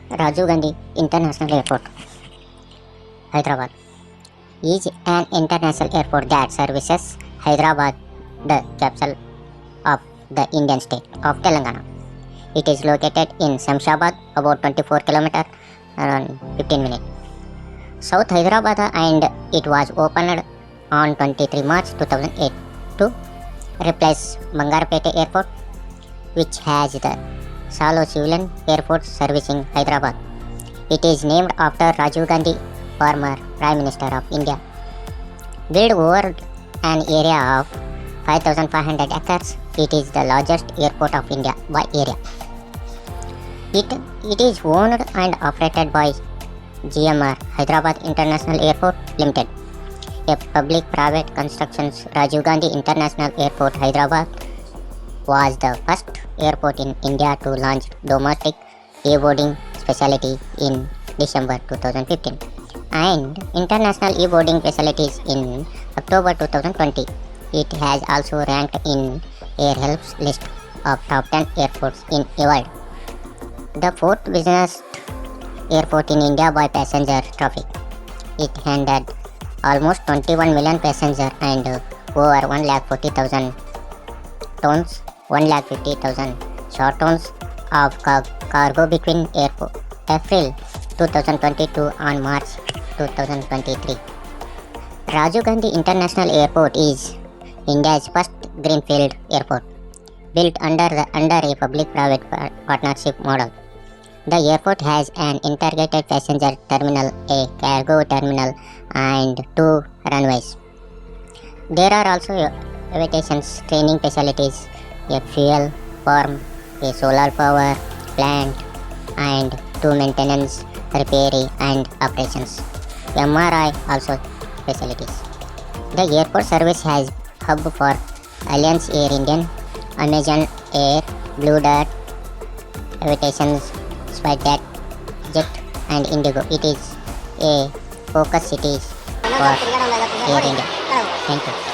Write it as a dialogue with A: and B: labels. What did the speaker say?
A: RAJU Gandhi International Airport, Hyderabad, is an international airport that services Hyderabad, the capital of the Indian state of Telangana. It is located in Shamshabad, about 24 km, around 15 minutes. South Hyderabad, and it was opened on 23 March 2008 to replace Bangarpete Airport, which has the solo civilian airport servicing Hyderabad. It is named after Rajiv Gandhi, former Prime Minister of India. Built over an area of 5,500 acres, it is the largest airport of India by area. It is owned and operated by GMR Hyderabad International Airport Limited, a public-private construction. Rajiv Gandhi International Airport Hyderabad was the first airport in India to launch domestic e-boarding facility in December 2015 and international e-boarding facilities in October 2020. It has also ranked in AirHelp's list of top 10 airports in the world. The fourth busiest airport in India by passenger traffic. It handled almost 21 million passengers and over 140,000 tons, 150,000 short tons of cargo between April 2022 and March 2023. Rajiv Gandhi International Airport is India's first greenfield airport, built under a public-private partnership model. The airport has an integrated passenger terminal, a cargo terminal, and 2 runways. There are also aviation training facilities, a fuel farm, a solar power plant, and 2 maintenance, repair, and operations. MRI also facilities. The airport service has hub for Alliance Air Indian, Amazon Air, Blue Dart, Aviation, SpiceJet, Jet, and Indigo. It is a focus city for Air India. Thank you.